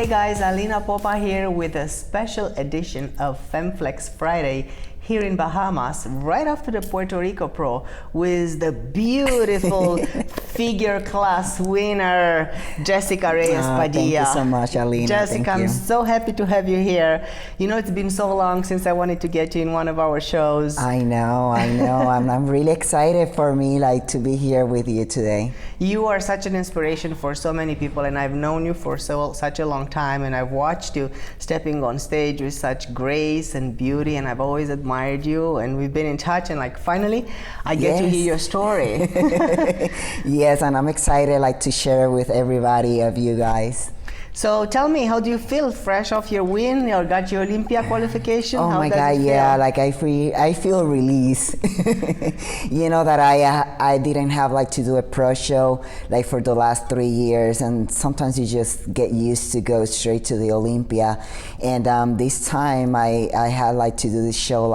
guys, Alina Popa here with a special edition of FemFlex Friday here in Bahamas, right after the Puerto Rico Pro, with the beautiful figure class winner, Jessica Padilla. Thank you so much, Alina. Jessica, I'm so happy to have you here. You know, it's been so long since I wanted to get you in one of our shows. I know. I'm really excited for me to be here with you today. You are such an inspiration for so many people, and I've known you for such a long time, and I've watched you stepping on stage with such grace and beauty, and I've always admired you, and we've been in touch, and finally I get to hear your story. Yes, and I'm excited to share with everybody of you guys. So tell me, how do you feel fresh off your win or got your Olympia qualification? Oh my God, yeah, I feel released. You know that I didn't have to do a pro show for the last 3 years, and sometimes you just get used to go straight to the Olympia. And this time I had to do this show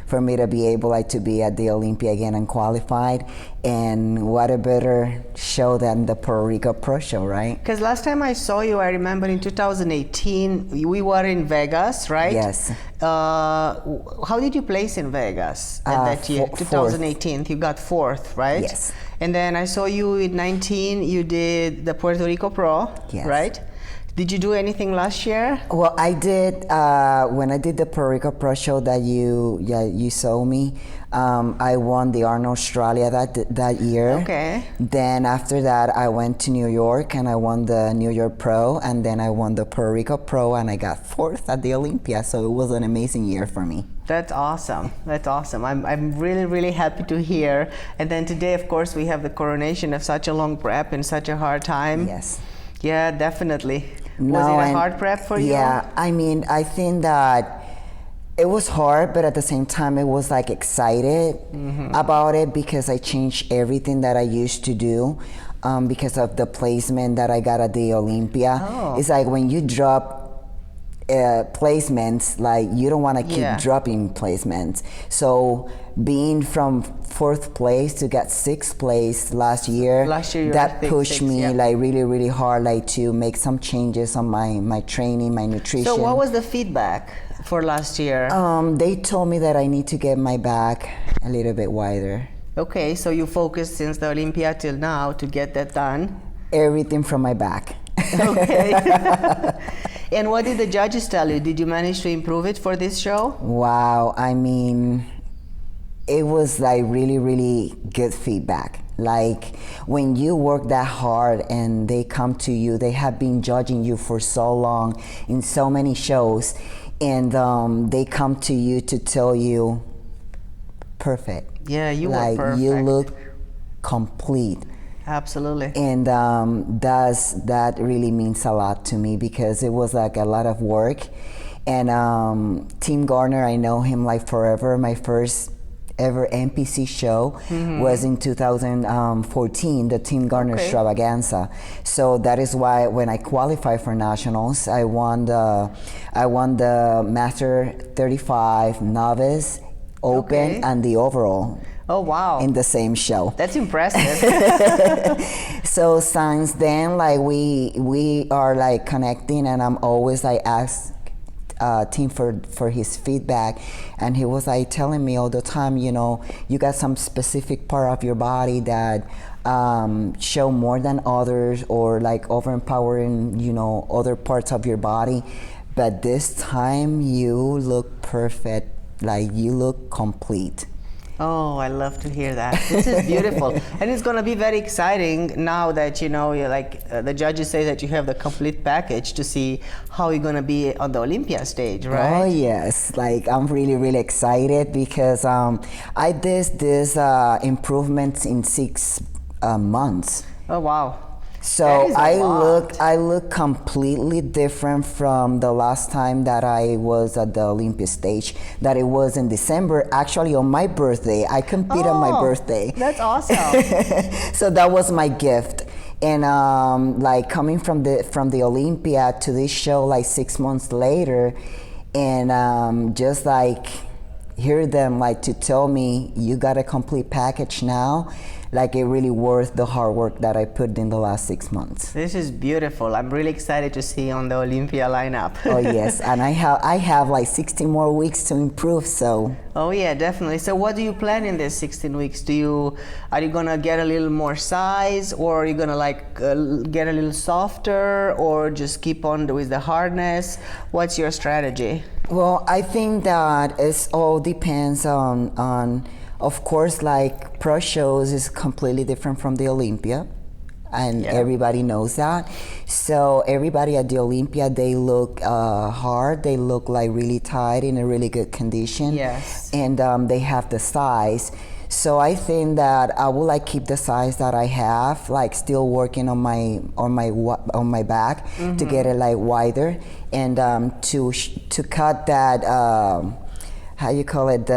for me to be able to be at the Olympia again and qualified. And what a better show than the Puerto Rico Pro show, right? Because last time I saw you, I remember in 2018, we were in Vegas, right? Yes. How did you place in Vegas that year? 2018, you got fourth, right? Yes. And then I saw you in 19, you did the Puerto Rico Pro, yes, right? Did you do anything last year? Well, I did. When I did the Puerto Rico Pro show that you saw me, I won the Arnold Australia that year. Okay. Then after that, I went to New York and I won the New York Pro, and then I won the Puerto Rico Pro, and I got fourth at the Olympia. So it was an amazing year for me. That's awesome. That's awesome. I'm really, really happy to hear. And then today, of course, we have the coronation of such a long prep in such a hard time. Yes. Yeah, definitely. No, was it a hard prep for you? Yeah, I think that it was hard, but at the same time, it was excited about it, because I changed everything that I used to do because of the placement that I got at the Olympia. Oh. It's when you drop placements, you don't want to keep dropping placements. So being from 4th place to get 6th place last year that pushed me really, really hard to make some changes on my training, my nutrition. So what was the feedback for last year? They told me that I need to get my back a little bit wider. Okay, so you focused since the Olympia till now to get that done? Everything from my back. Okay. And what did the judges tell you? Did you manage to improve it for this show? Wow, it was really, really good feedback. When you work that hard and they come to you, they have been judging you for so long in so many shows, and they come to you to tell you, perfect. Yeah, you were perfect. You look complete. Absolutely. And that really means a lot to me, because it was a lot of work. And Tim Garner, I know him forever. My first ever NPC show was in 2014, the Tim Garner Extravaganza. So that is why when I qualified for nationals, I won the Master 35 Novice Open and the overall. Oh, wow. In the same show. That's impressive. So since then, we are connecting, and I'm always ask Tim for his feedback, and he was telling me all the time, you got some specific part of your body that show more than others, or over empowering other parts of your body, but this time you look perfect, you look complete. Oh, I love to hear that. This is beautiful. And it's going to be very exciting now that, you're the judges say that you have the complete package to see how you're going to be on the Olympia stage, right? Oh, yes. I'm really, really excited, because I did this improvements in 6 months. Oh, wow. So I look completely different from the last time that I was at the Olympia stage. That it was in December, actually on my birthday. I competed on my birthday. That's awesome. So that was my gift. And coming from the Olympia to this show 6 months later, and just hear them like to tell me you got a complete package now, like it really worth the hard work that I put in the last 6 months. This is beautiful. I'm really excited to see you on the Olympia lineup. Oh yes, and I have like 16 more weeks to improve. So. Oh yeah, definitely. So what do you plan in these 16 weeks? Are you gonna get a little more size, or are you gonna like get a little softer, or just keep on with the hardness? What's your strategy? Well, I think that it all depends on of course, like pro shows is completely different from the Olympia, and everybody knows that. So everybody at the Olympia, they look hard, they look like really tight, in a really good condition. Yes. And they have the size. So I think that I will like keep the size that I have, like still working on my back to get it like wider, and to cut that how you call it,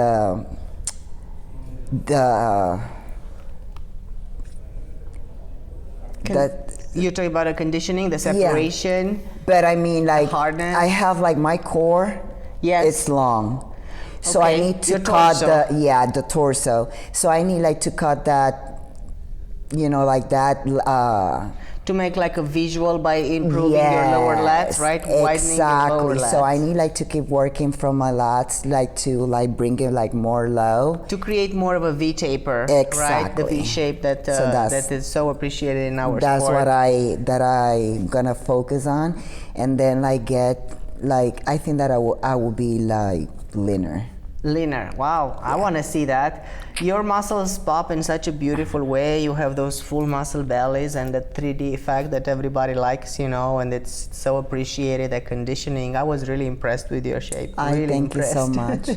You're talking about a conditioning, the separation. Yeah. But I mean, like hardness. I have like my core. Yes. It's long. So okay. I need to Your cut torso. the torso. So I need like to cut that, like that. To make like a visual by improving your lower lats, right? Widening your lower lats. So I need like to keep working from my lats, like to like bring it like more low. To create more of a V taper, right? The V shape that is so appreciated in our that's sport. That I gonna focus on, and then like get like I think that I will be like leaner. Leaner. Wow, I want to see that. Your muscles pop in such a beautiful way. You have those full muscle bellies and the 3D effect that everybody likes, and it's so appreciated, the conditioning. I was really impressed with your shape. Really thank impressed. you so much.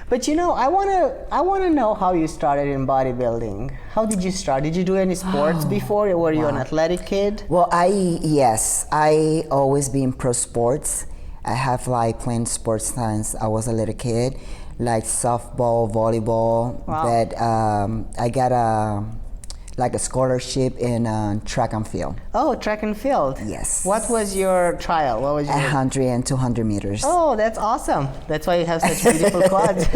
But I wanna know how you started in bodybuilding. How did you start? Did you do any sports before, or were you an athletic kid? Well, I always been pro sports. I have like played sports since I was a little kid, like softball, volleyball. Wow. But I got a scholarship in track and field. Oh, track and field. Yes. What was your trial? What was your 100 and 200 meters. Oh, that's awesome. That's why you have such beautiful quads.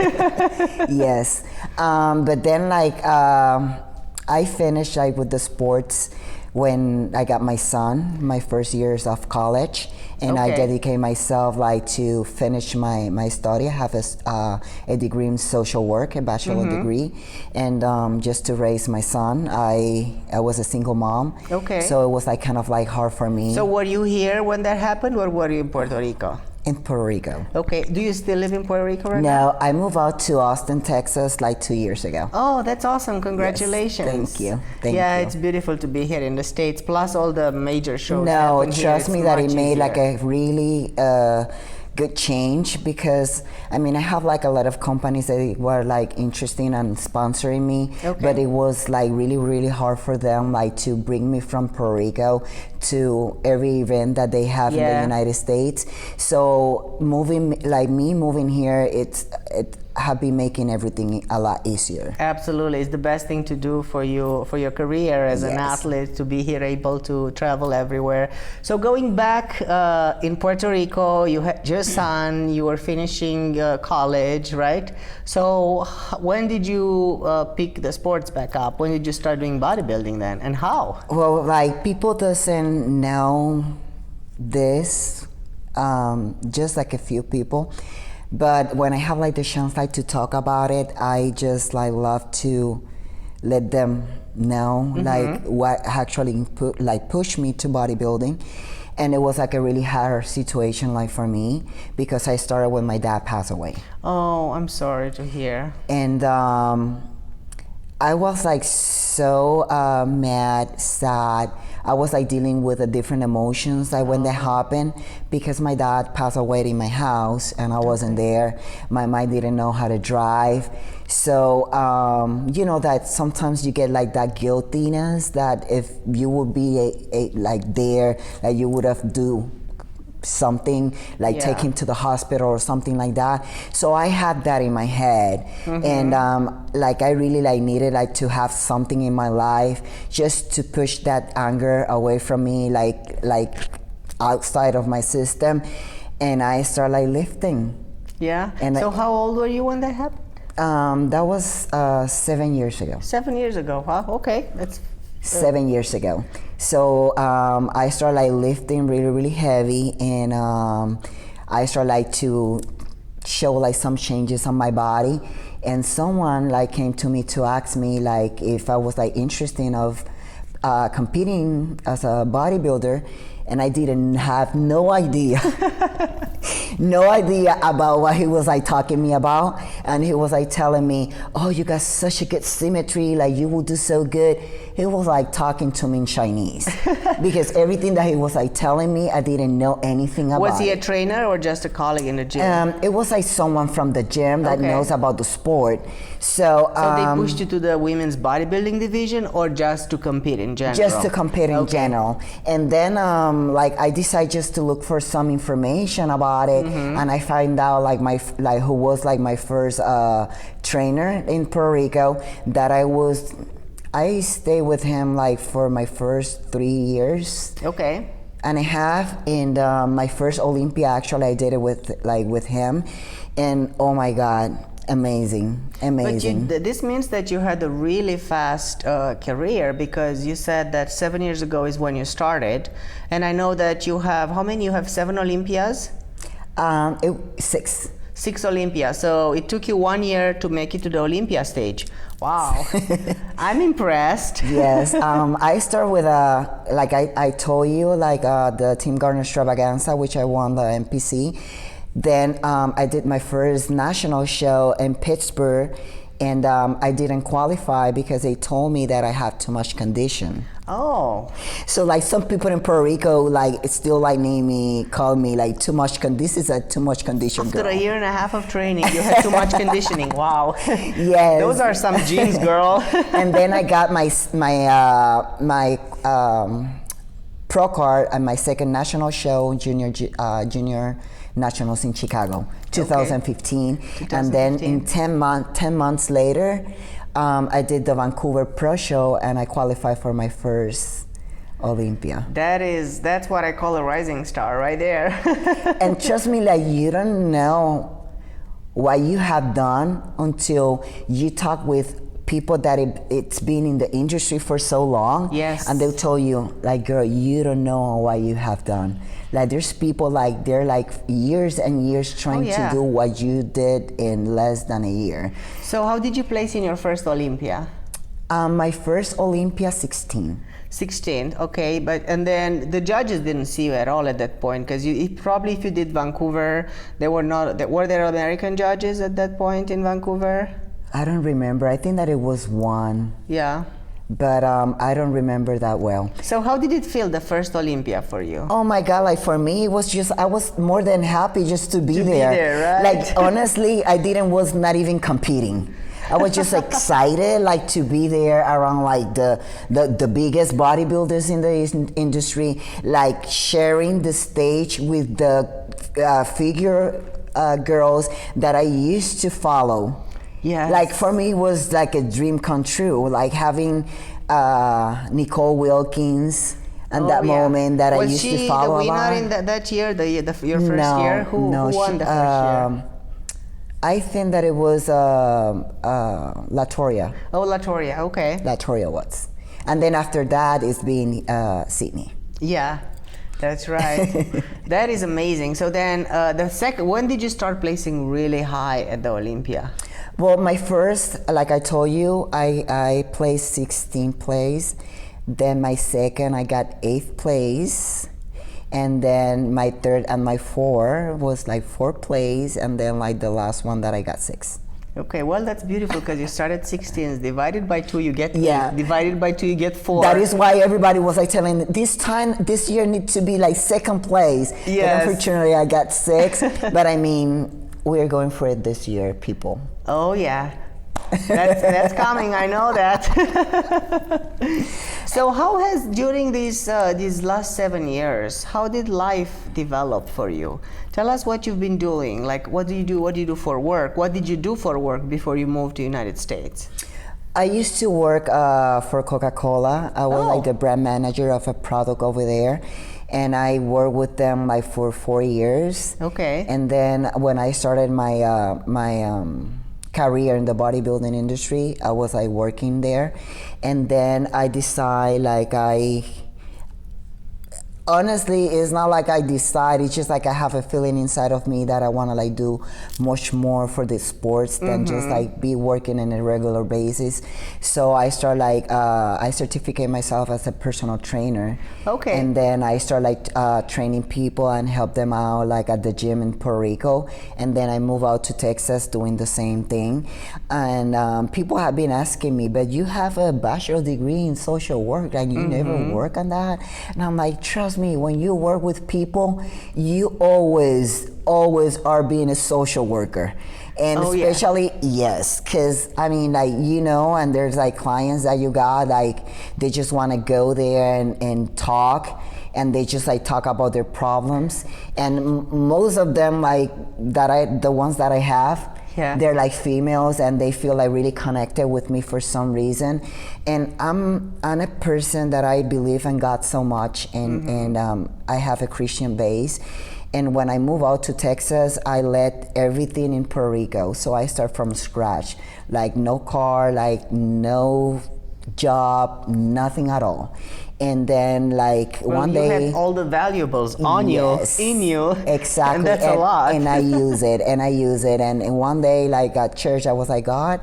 Yes. But then I finished with the sports when I got my son, my first years of college, and I dedicate myself to finish my study. I have a degree in social work, a bachelor degree, and just to raise my son. I was a single mom, so it was kind of hard for me. So were you here when that happened, or were you in Puerto Rico? In Puerto Rico. Okay. Do you still live in Puerto Rico right now? No, I moved out to Austin, Texas 2 years ago. Oh, that's awesome. Congratulations. Yes, thank you. Thank you. It's beautiful to be here in the States, plus all the major shows. No, trust me that it made easier. a really good change, because I have a lot of companies that were interested in sponsoring me, but it was really, really hard for them to bring me from Puerto Rico to every event that they have in the United States. So moving here, it have been making everything a lot easier. Absolutely, it's the best thing to do for you, for your career as an athlete, to be here able to travel everywhere. So going back in Puerto Rico, you had your son, you were finishing college, right? So when did you pick the sports back up? When did you start doing bodybuilding then, and how? Well, people doesn't know this, just a few people. But when I have the chance to talk about it, I just love to let them know what actually pushed me to bodybuilding. And it was a really hard situation for me, because I started when my dad passed away. Oh, I'm sorry to hear. And I was so mad, sad. I was dealing with the different emotions when that happened, because my dad passed away in my house and I wasn't there. My mom didn't know how to drive. So that sometimes you get that guiltiness, that if you would be there, you would have do something take him to the hospital or something like that. So I had that in my head, and I really needed to have something in my life just to push that anger away from me, outside of my system. And I started lifting. Yeah. And so how old were you when that happened? That was 7 years ago. 7 years ago. Wow. Okay. That's 7 years ago. So I started like lifting really, really heavy, and I started like to show like some changes on my body. And someone like came to me to ask me like if I was like interested of competing as a bodybuilder, and I didn't have no idea. No idea about what he was like talking me about. And he was like telling me, oh, you got such a good symmetry, like you will do so good. He was like talking to me in Chinese because everything that he was like telling me, I didn't know anything about. Was he a trainer or just a colleague in the gym? It was like someone from the gym that knows about the sport. So they pushed you to the women's bodybuilding division, or just to compete in general? Just to compete in general. And then like I decided just to look for some information about it, and I find out like who was like my first trainer in Puerto Rico, that I stayed with him like for my first 3 years. Okay. And a half, and my first Olympia actually I did it with him, and oh my God, amazing. But this means that you had a really fast career, because you said that 7 years ago is when you started, and I know that you have, how many? You have 7 Olympias? 6. 6 Olympia. So it took you 1 year to make it to the Olympia stage. Wow. I'm impressed. Yes. I start with like I told you, like the Team Garden Extravaganza, which I won the MPC. Then I did my first national show in Pittsburgh, and I didn't qualify because they told me that I had too much condition. Oh. So like some people in Puerto Rico like still like call me like too much this is a too much condition girl. After a year and a half of training, you had too much conditioning. Wow. Yes. Those are some genes, girl. And then I got my pro card at my second national show, junior nationals in Chicago, 2015. And then in 10 months later, I did the Vancouver Pro Show, and I qualified for my first Olympia. That's what I call a rising star right there. And trust me, like you don't know what you have done until you talk with people that it's been in the industry for so long. Yes. And they'll tell you, like, girl, you don't know what you have done. Like there's people like they're like years and years trying to do what you did in less than a year. So how did you place in your first Olympia? My first Olympia, 16. 16, okay, and then the judges didn't see you at all at that point, because probably if you did Vancouver, were there American judges at that point in Vancouver? I don't remember. I think that it was one. Yeah. But I don't remember that well. So how did it feel, the first Olympia for you? Oh my God, like for me, it was just, I was more than happy just to be there. Be there, right? Like honestly, was not even competing. I was just excited like to be there around like the biggest bodybuilders in the industry, like sharing the stage with the figure girls that I used to follow. Yeah. Like for me, it was like a dream come true. Like having Nicole Wilkins and moment that I used to follow. Was she the winner in that year, your first year? Who won the first year? I think that it was Latoria. Oh, Latoria, okay. Latoria was. And then after that, it's been Sydney. Yeah. That's right. That is amazing. So then when did you start placing really high at the Olympia? Well, my first, like I told you, I placed 16th place. Then my second, I got 8th place. And then my third and my fourth was like 4th place. And then like the last one that I got 6th. Okay, well, that's beautiful, because you started 16, divided by 2, you get 8, divided by 2, you get 4. That is why everybody was like telling this year needs to be like 2nd place. Yes. But unfortunately, I got 6th. But I mean, we're going for it this year, people. Oh, yeah. That's coming, I know that. So how has, during these last 7 years, how did life develop for you? Tell us what you've been doing. Like, what do you do for work? What did you do for work before you moved to the United States? I used to work for Coca-Cola. I was like the brand manager of a product over there. And I worked with them like for 4 years. Okay. And then when I started my career in the bodybuilding industry. I was like working there, and then I decide like honestly, it's not like I decide, it's just like I have a feeling inside of me that I want to like do much more for the sports than just like be working on a regular basis. So I start like I certificate myself as a personal trainer. Okay. And then I start like training people and help them out like at the gym in Puerto Rico, and then I move out to Texas doing the same thing. And people have been asking me, but you have a bachelor degree in social work and you never work on that? And I'm like, trust me, when you work with people, you always are being a social worker. And especially, yes, because I mean, like, you know, and there's like clients that you got, like, they just want to go there and talk, and they just like talk about their problems. And most of them, like, the ones that I have, they're like females, and they feel like really connected with me for some reason. And I'm a person that I believe in God so much, and I have a Christian base. And when I moved out to Texas, I left everything in Puerto Rico. So I start from scratch, like no car, like no job, nothing at all. And then like one day, you had all the valuables on you, in you. Exactly. And that's a lot. And I use it, and one day, like at church, I was like, God,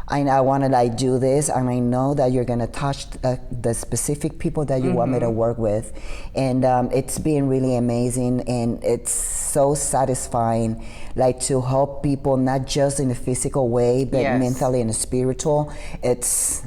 I want to like do this, and I know that you're gonna touch the specific people that you want me to work with. And it's been really amazing, and it's so satisfying, like to help people, not just in a physical way, but mentally and spiritual. It's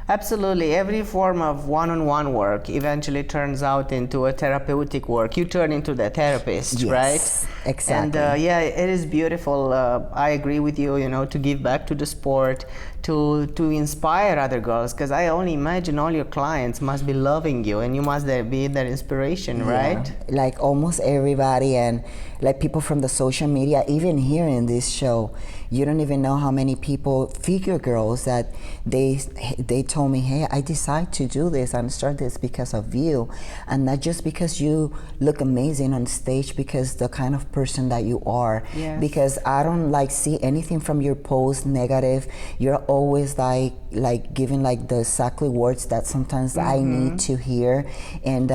absolutely. Every form of one-on-one work eventually turns out into a therapeutic work. You turn into the therapist, right? Exactly. And it is beautiful. I agree with you, you know, to give back to the sport, to inspire other girls, because I only imagine all your clients must be loving you, and you must be their inspiration, right? Like almost everybody, and like people from the social media, even here in this show, you don't even know how many people, figure girls, that they told me, hey, I decided to do this and start this because of you, and not just because you look amazing on stage, because the kind of person that you are. Because I don't like see anything from your post negative. You're always like giving like the exactly words that sometimes I need to hear. And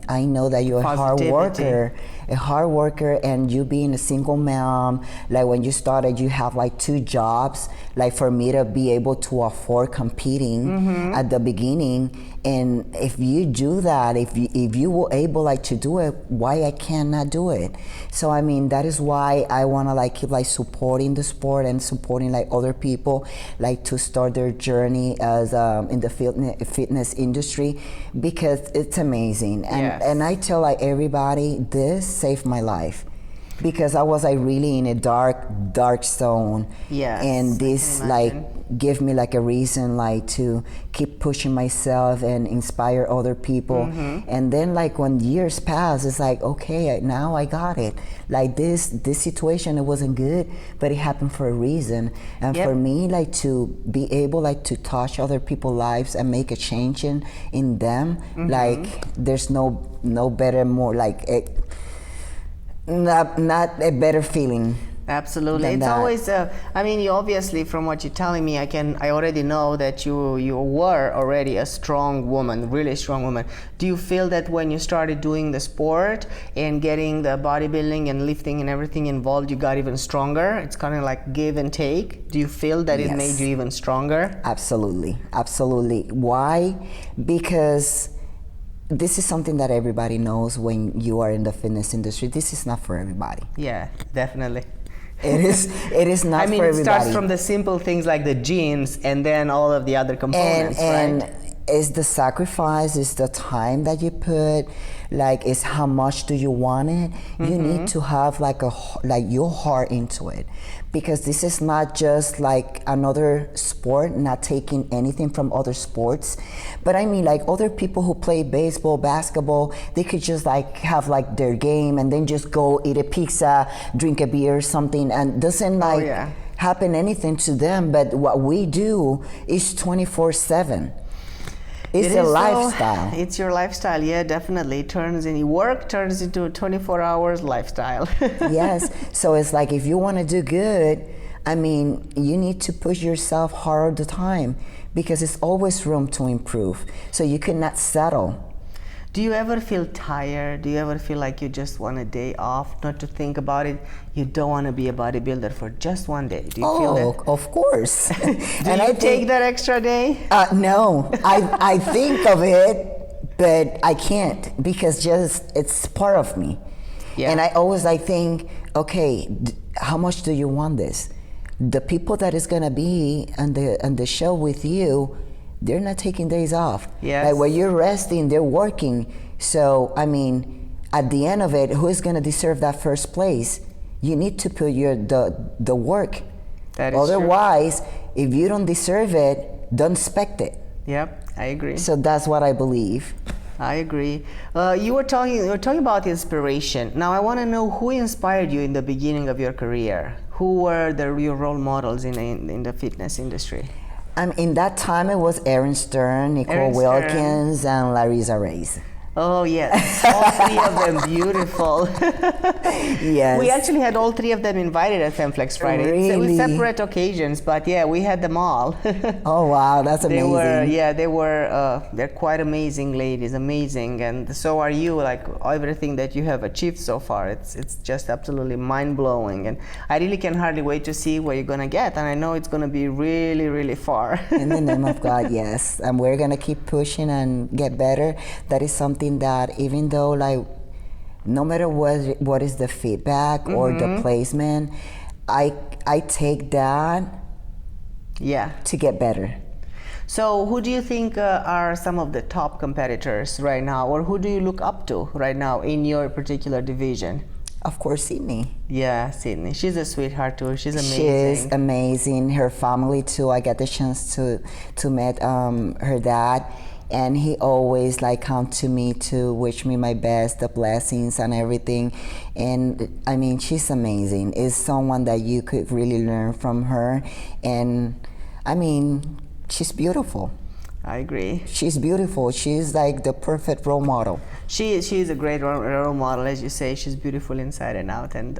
I know that you're a hard worker, and you being a single mom, like when you started, you have like 2 jobs, like for me to be able to afford competing at the beginning. And if you do that, if you were able like to do it, why I cannot do it? So I mean, that is why I want to like keep like supporting the sport and supporting like other people like to start their journey as in the fitness industry, because it's amazing. And I tell like everybody, this saved my life, because I was like really in a dark zone. And this like give me like a reason like to keep pushing myself and inspire other people. And then like when years pass, it's like, okay, now I got it. Like this situation, it wasn't good, but it happened for a reason. And for me, like to be able like to touch other people's lives and make a change in them, like there's no better, more like not a better feeling. Absolutely. It's always, I mean, you obviously, from what you're telling me, I already know that you were already a strong woman, really strong woman. Do you feel that when you started doing the sport and getting the bodybuilding and lifting and everything involved, you got even stronger? It's kind of like give and take. Do you feel that it made you even stronger? Absolutely. Why? Because this is something that everybody knows when you are in the fitness industry. This is not for everybody. Yeah, definitely. It is not I mean, for everybody. It starts from the simple things like the jeans, and then all of the other components, and right? It's the sacrifice, it's the time that you put, like it's how much do you want it. You need to have like your heart into it, because this is not just like another sport, not taking anything from other sports, but I mean like other people who play baseball, basketball, they could just like have like their game and then just go eat a pizza, drink a beer or something, and doesn't like happen anything to them. But what we do is 24/7. It's a lifestyle. It's your lifestyle, yeah, definitely. Work turns into a 24 hours lifestyle. Yes. So it's like if you want to do good, I mean, you need to push yourself hard all the time because it's always room to improve. So you cannot settle. Do you ever feel tired? Do you ever feel like you just want a day off, not to think about it? You don't want to be a bodybuilder for just one day. Do you feel that? Of course. And I take that extra day? No, I think of it, but I can't because just it's part of me. Yeah. And I always think, okay, how much do you want this? The people that is gonna be on the show with you, they're not taking days off. Yes. Like when you're resting, they're working. So I mean, at the end of it, who is gonna deserve that first place? You need to put the work. That is Otherwise, if you don't deserve it, don't expect it. Yep, I agree. So that's what I believe. I agree. You were talking about inspiration. Now I want to know who inspired you in the beginning of your career. Who were your role models in the fitness industry? In that time, it was Aaron Stern, Nicole Wilkins, and Larissa Reyes. Oh yes, all three of them beautiful. Yes. We actually had all three of them invited at FemFlex Friday. Really? With separate occasions, but yeah, we had them all. Oh wow, that's amazing. They're quite amazing ladies, amazing, and so are you. Like everything that you have achieved so far, it's just absolutely mind blowing, and I really can hardly wait to see where you're gonna get, and I know it's gonna be really, really far. In the name of God, yes, and we're gonna keep pushing and get better. That is something that even though no matter what is the feedback or the placement, I take that to get better. So who do you think are some of the top competitors right now, or who do you look up to right now in your particular division? Of course, Sydney. Yeah, Sydney. She's a sweetheart too. She's amazing. She's amazing. Her family too. I got the chance to meet her dad. And he always come to me to wish me my best, the blessings and everything. And I mean, she's amazing. It's someone that you could really learn from her. And I mean, she's beautiful. I agree. She's beautiful. She's the perfect role model. She's a great role model, as you say. She's beautiful inside and out, and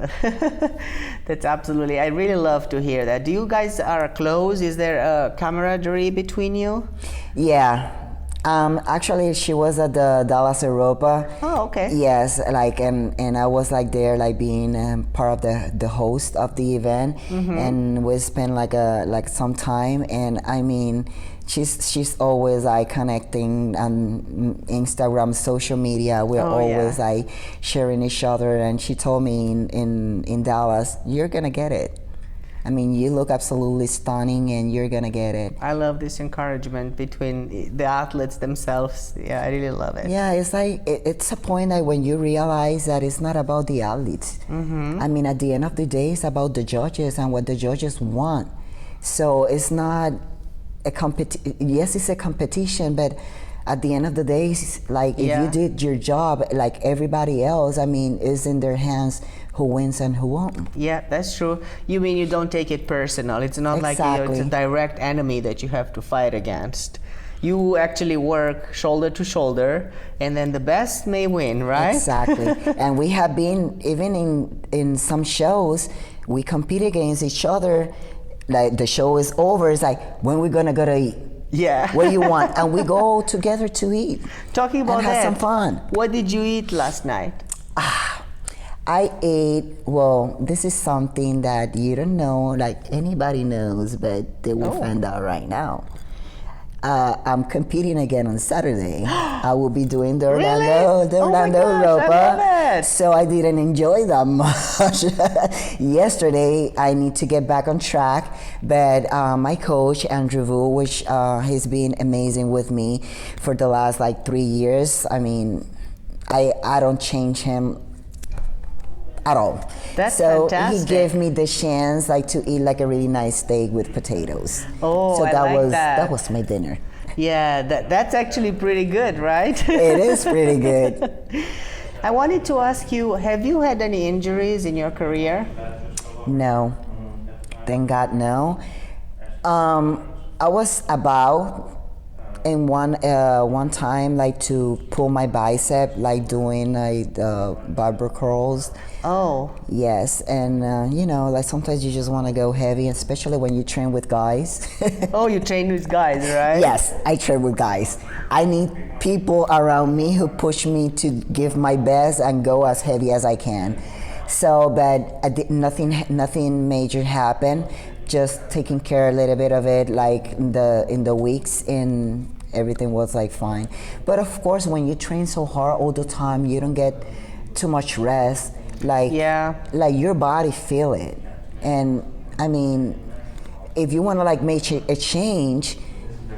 that's absolutely. I really love to hear that. Do you guys are close? Is there a camaraderie between you? Yeah. Actually, she was at the Dallas Europa. Oh, okay. Yes, and I was there, being part of the host of the event, and we spent some time. And I mean, she's always connecting on Instagram, social media. We're always sharing each other. And she told me in Dallas, you're gonna get it. I mean, you look absolutely stunning, and you're gonna get it. I love this encouragement between the athletes themselves. Yeah, I really love it. Yeah, it's it's a point when you realize that it's not about the athletes. I mean, at the end of the day, it's about the judges and what the judges want. So it's not a yes, it's a competition, but at the end of the day, if you did your job like everybody else, I mean, it's in their hands who wins and who won't. Yeah, that's true. You mean you don't take it personal. It's not like it's a direct enemy that you have to fight against. You actually work shoulder to shoulder, and then the best may win, right? Exactly. And we have been, even in some shows, we compete against each other. Like the show is over, it's when we're gonna go to eat. Yeah. What do you want? And we go together to eat. Talking about and have some fun. What did you eat last night? I ate, this is something that you don't know, anybody knows, but they will find out right now. I'm competing again on Saturday. I will be doing the Orlando Europa. So I didn't enjoy that much. Yesterday, I need to get back on track, but my coach, Andrew Vu, which he's been amazing with me for the last 3 years. I mean, I don't change him at all. That's fantastic. He gave me the chance to eat a really nice steak with potatoes. Oh, so that that was my dinner. Yeah, that's actually pretty good, right? It is pretty good. I wanted to ask you, have you had any injuries in your career? No. Thank God, no. I was about in one time like to pull my bicep, like doing like barber curls. Oh. Yes, and you know, like sometimes you just want to go heavy, especially when you train with guys. Oh, you train with guys, right? Yes, I train with guys. I need people around me who push me to give my best and go as heavy as I can. So, but nothing major happened. Just taking care a little bit of it, like in the weeks, and everything was like fine. But of course, when you train so hard all the time, you don't get too much rest. Like your body feel it. And I mean, if you want to like make a change,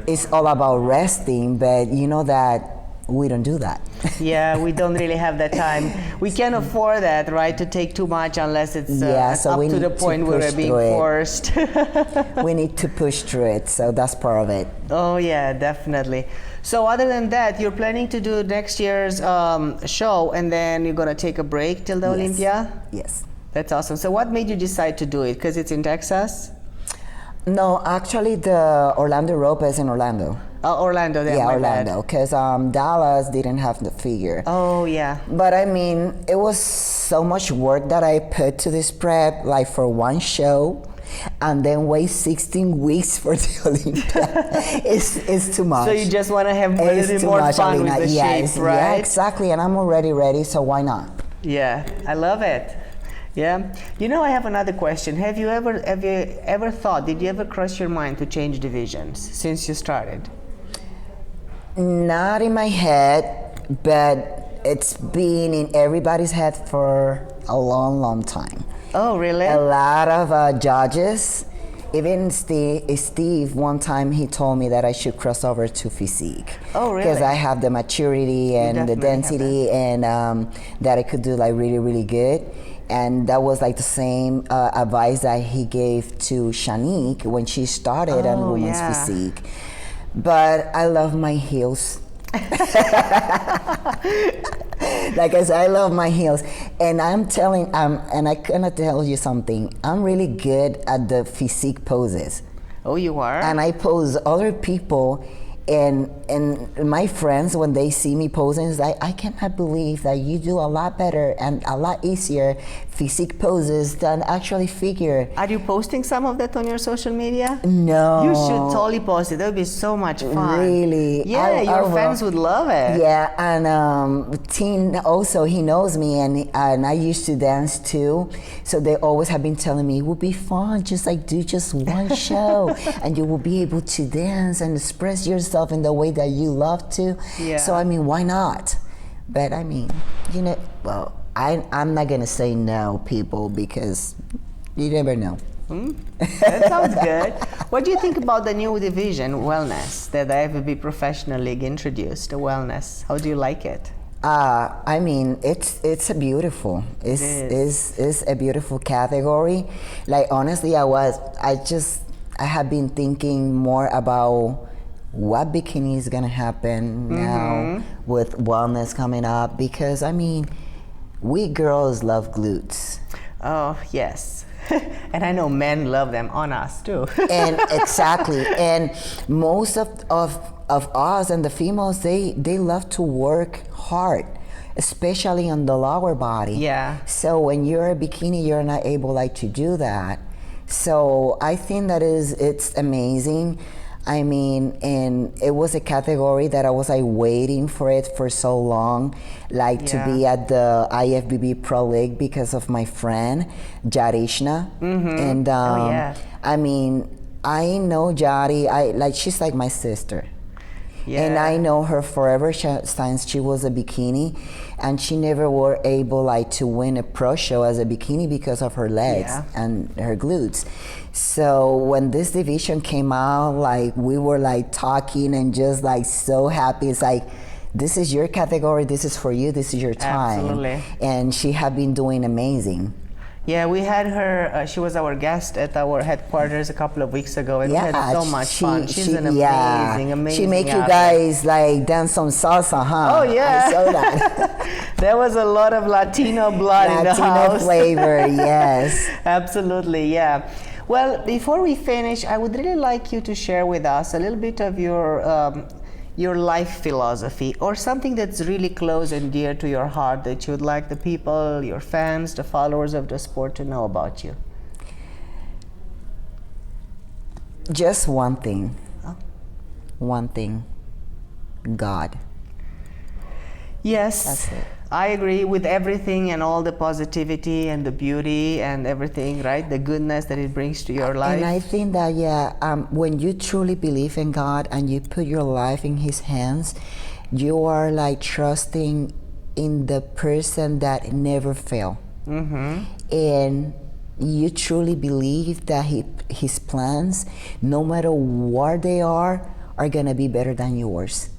it's all about resting. But you know that we don't do that. Yeah, we don't really have that time. We can't afford that, right? To take too much unless it's so up to the point where we're being forced. We need to push through it, so that's part of it. Oh yeah, definitely. So other than that, you're planning to do next year's show, and then you're gonna take a break till the Olympia? Yes. That's awesome. So what made you decide to do it? Because it's in Texas? No, actually the Orlando Rope is in Orlando. Orlando, yeah, Orlando, because Dallas didn't have the figure. Oh, yeah. But I mean, it was so much work that I put to this prep, like for one show, and then wait 16 weeks for the Olympia. it's too much. So you just want to have a little bit more fun with the shape, right? Yeah, exactly, and I'm already ready, so why not? Yeah, I love it. Yeah. You know, I have another question. Have you ever thought, did you ever cross your mind to change divisions since you started? Not in my head, but it's been in everybody's head for a long, long time. Oh, really? A lot of judges, even Steve, one time he told me that I should cross over to physique. Oh, really? Because I have the maturity and the density, and that I could do like really, really good. And that was like the same advice that he gave to Shanique when she started on Women's Physique. But I love my heels. Like I said, I love my heels. And I'm telling, and I cannot tell you something, I'm really good at the physique poses. Oh, you are? And I pose other people, and my friends, when they see me posing, it's like, I cannot believe that you do a lot better and a lot easier physique poses than actually figure. Are you posting some of that on your social media? No. You should totally post it. That would be so much fun. Really? Yeah, your fans would love it. Yeah, and Teen also, he knows me, and I used to dance too. So they always have been telling me, it would be fun, just like do just one show, and you will be able to dance and express yourself in the way that you love to. Yeah. So I mean, why not? But I mean, you know, well, I'm not gonna say no, people, because you never know. That sounds good. What do you think about the new division, wellness, that the FBB Professional League introduced, the wellness? How do you like it? I mean, it's a beautiful. It's a beautiful category. Like honestly, I have been thinking more about what bikini is gonna happen now with wellness coming up, because I mean, we girls love glutes. Oh yes. And I know men love them on us too. And exactly, and most of us and the females, they love to work hard, especially on the lower body. Yeah. So when you're a bikini, you're not able like to do that. So I think that it's amazing. I mean, and it was a category that I was like waiting for it for so long, like to be at the IFBB Pro League because of my friend Jarishna. And I mean, I know Jari. She's like my sister. Yeah. And I know her forever since she was a bikini, and she never were able like to win a pro show as a bikini because of her legs and her glutes. So when this division came out, like we were like talking and just like so happy. It's like, this is your category, this is for you, this is your time. Absolutely. And she had been doing amazing. Yeah, we had her, she was our guest at our headquarters a couple of weeks ago, and we had so much fun. She's an amazing She make you guys like dance some salsa, huh? Oh yeah. I saw that. There was a lot of Latino blood in the house. Latino flavor, yes. Absolutely, yeah. Well, before we finish, I would really like you to share with us a little bit of your your life philosophy or something that's really close and dear to your heart that you would like the people, your fans, the followers of the sport to know about you? Just one thing. Oh. One thing. God. Yes, That's it. I agree with everything and all the positivity and the beauty and everything, right? The goodness that it brings to your life. And I think that, when you truly believe in God and you put your life in His hands, you are like trusting in the person that never fail. Mm-hmm. And you truly believe that His plans, no matter what they are going to be better than yours.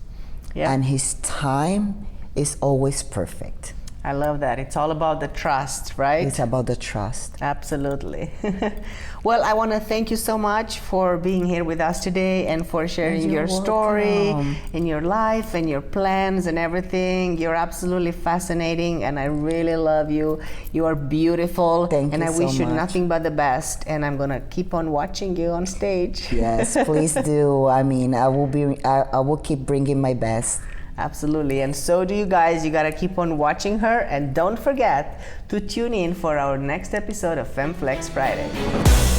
Yeah. And His time is always perfect. I love that. It's all about the trust, right? It's about the trust. Absolutely. Well, I want to thank you so much for being here with us today and for sharing You're your story welcome. and your life and your plans and everything. You're absolutely fascinating and I really love you. You are beautiful. Thank and you I wish so you much. nothing but the best. And I'm going to keep on watching you on stage. Yes, please do. I mean, I will keep bringing my best. Absolutely, and so do you guys. You gotta keep on watching her, and don't forget to tune in for our next episode of FemFlex Friday.